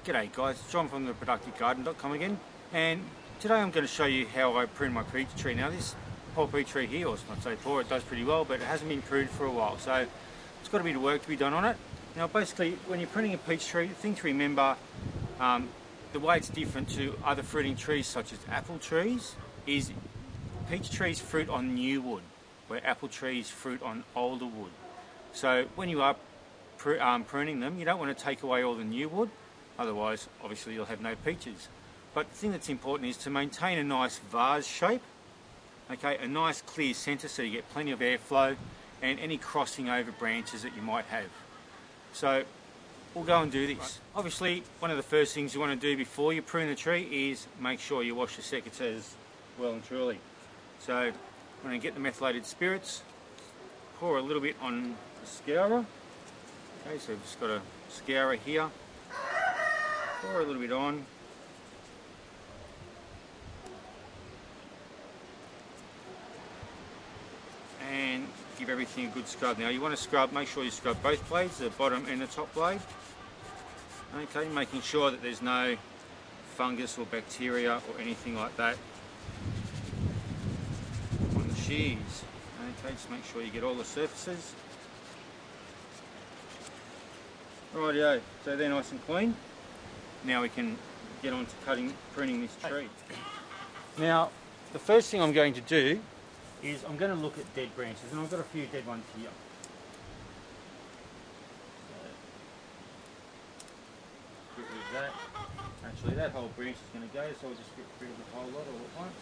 G'day guys, John from theproductivegarden.com again, and today I'm going to show you how I prune my peach tree. Now this poor peach tree here, or not so poor, it does pretty well, but it hasn't been pruned for a while, so it's got a bit of work to be done on it. Now basically, when you're pruning a peach tree, the thing to remember, the way it's different to other fruiting trees such as apple trees, is peach trees fruit on new wood, where apple trees fruit on older wood. So when you are pruning them, you don't want to take away all the new wood, otherwise obviously you'll have no peaches. But the thing that's important is to maintain a nice vase shape, okay, a nice clear centre so you get plenty of airflow and any crossing over branches that you might have. So we'll go and do this. Right. Obviously one of the first things you want to do before you prune the tree is make sure you wash your secateurs well and truly. So I'm going to get the methylated spirits, pour a little bit on the scourer. Okay, so we've just got a scourer here. Pour a little bit on. And give everything a good scrub. Now you want to scrub, make sure you scrub both blades, the bottom and the top blade. Okay, making sure that there's no fungus or bacteria or anything like that on the shears. Okay, just make sure you get all the surfaces. Rightio, so they're nice and clean. Now we can get on to pruning this tree. Now, the first thing I'm going to do is I'm going to look at dead branches, and I've got a few dead ones here. So, get rid of that. Actually, that whole branch is going to go, so I'll just get rid of the whole lot all at once.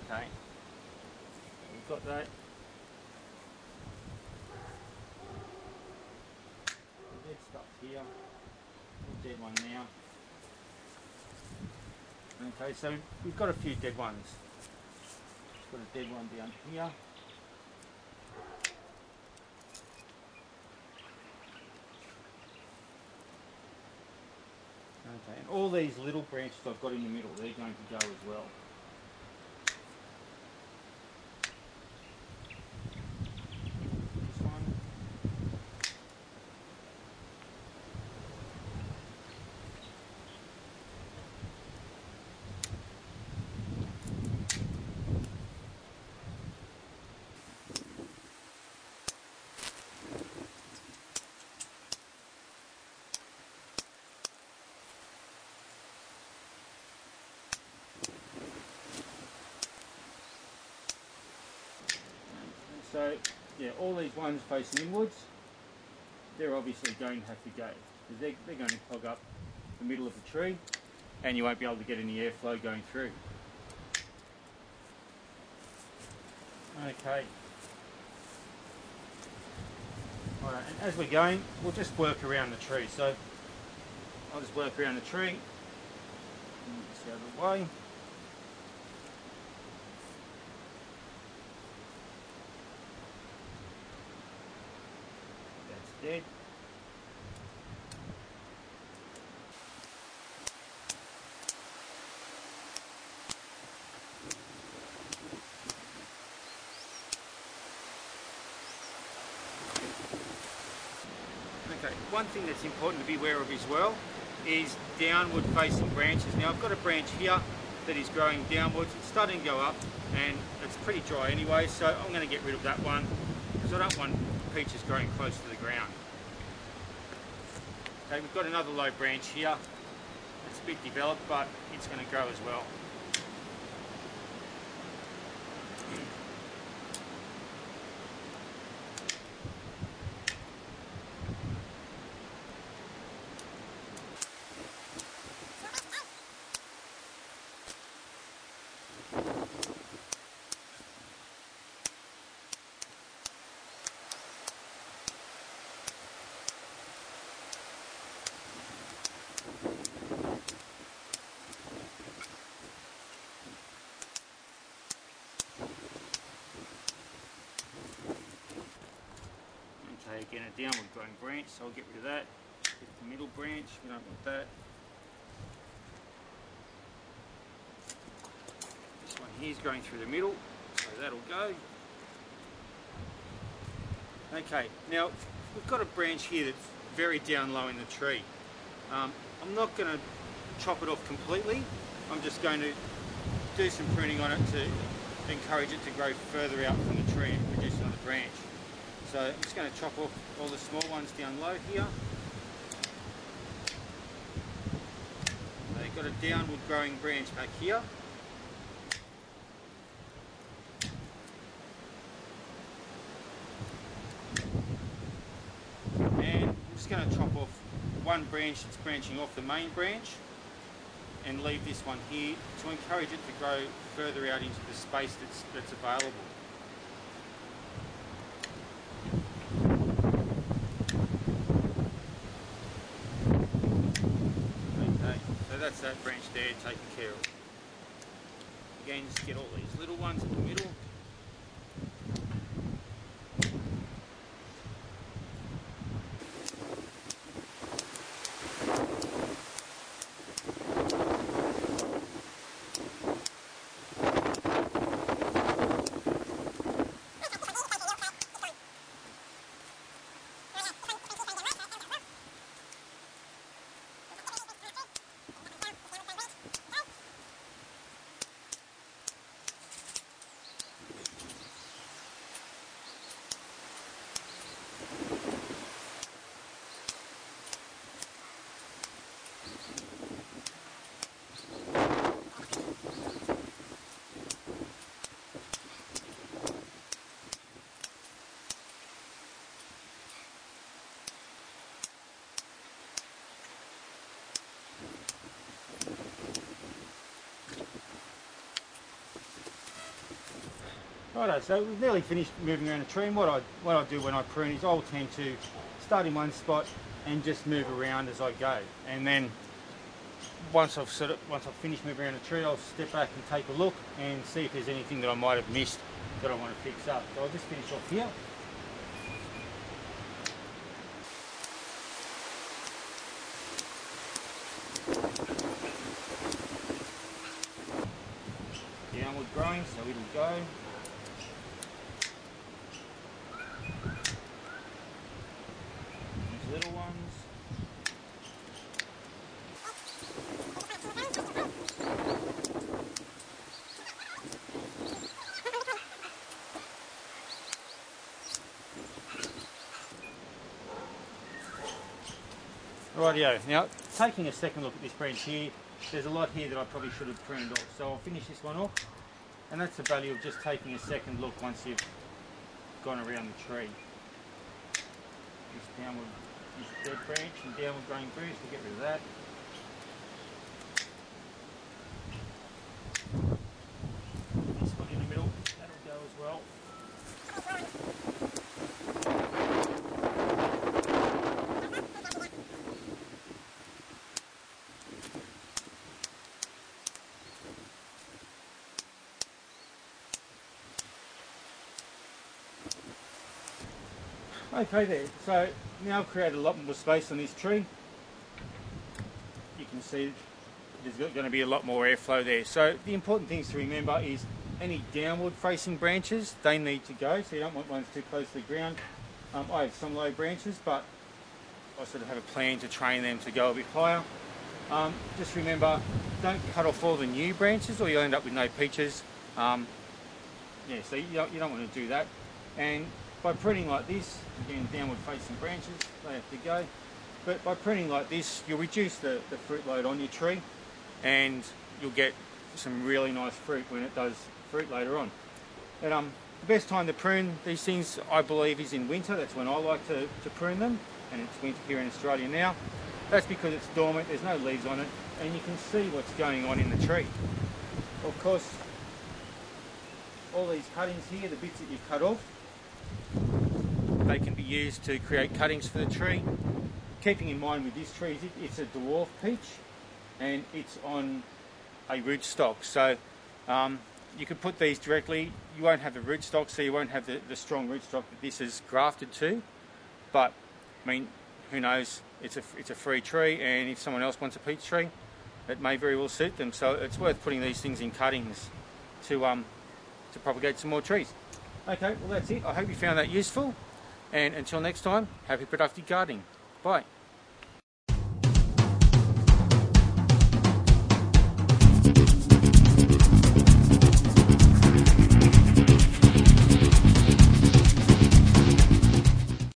Okay, so we've got that. Dead stuff here. Dead one now. Okay, so we've got a few dead ones. Got a dead one down here. Okay, and all these little branches I've got in the middle, they're going to go as well. So, yeah, all these ones facing inwards, they're obviously going to have to go, because they're going to clog up the middle of the tree and you won't be able to get any airflow going through. Okay. Alright, and as we're going, we'll just work around the tree. So, I'll just work around the tree, just out of the way. Dead. Okay, one thing that's important to be aware of as well is downward facing branches. Now I've got a branch here that is growing downwards, it's starting to go up and it's pretty dry anyway, so I'm going to get rid of that one because I don't want peaches growing close to the ground. Okay, we've got another low branch here. It's a bit developed, but it's going to grow as well. Again, a downward growing branch, so I'll get rid of that. Get the middle branch, we don't want that. This one here is growing through the middle, so that'll go. Okay, now we've got a branch here that's very down low in the tree. I'm not going to chop it off completely. I'm just going to do some pruning on it to encourage it to grow further out from the tree and produce another branch. So I'm just going to chop off all the small ones down low here. They've got a downward growing branch back here. And I'm just going to chop off one branch that's branching off the main branch and leave this one here to encourage it to grow further out into the space that's available. Okay, so that's that branch there taken care of. Again, just get all these little ones in the middle. Righto, so we've nearly finished moving around the tree, and what I do when I prune is I'll tend to start in one spot and just move around as I go, and then once I've finished moving around the tree, I'll step back and take a look and see if there's anything that I might have missed that I want to fix up. So I'll just finish off here. Downward growing, so it'll go. These little ones. Rightio, now taking a second look at this branch here, there's a lot here that I probably should have pruned off, so I'll finish this one off, and that's the value of just taking a second look once you've gone around the tree. This downward, this dead branch and downward growing branch, we'll get rid of that. This one in the middle, that'll go as well. Okay there, so now I've created a lot more space on this tree. You can see there's going to be a lot more airflow there. So the important things to remember is any downward facing branches, they need to go, so you don't want ones too close to the ground. I have some low branches, but I sort of have a plan to train them to go a bit higher. Just remember, don't cut off all the new branches or you'll end up with no peaches. Yeah, so you don't want to do that. And by pruning like this, again downward facing branches, they have to go. But by pruning like this, you'll reduce the fruit load on your tree and you'll get some really nice fruit when it does fruit later on. And the best time to prune these things, I believe, is in winter. That's when I like to prune them, and it's winter here in Australia now. That's because it's dormant, there's no leaves on it, and you can see what's going on in the tree. Of course, all these cuttings here, the bits that you've cut off, they can be used to create cuttings for the tree. Keeping in mind with this tree, it's a dwarf peach and it's on a rootstock, so you could put these directly. You won't have the rootstock, so you won't have the strong rootstock that this is grafted to, but I mean, who knows, it's a free tree, and if someone else wants a peach tree, it may very well suit them, so it's worth putting these things in cuttings to propagate some more trees. Okay, well that's it. I hope you found that useful, and until next time, happy productive gardening. Bye.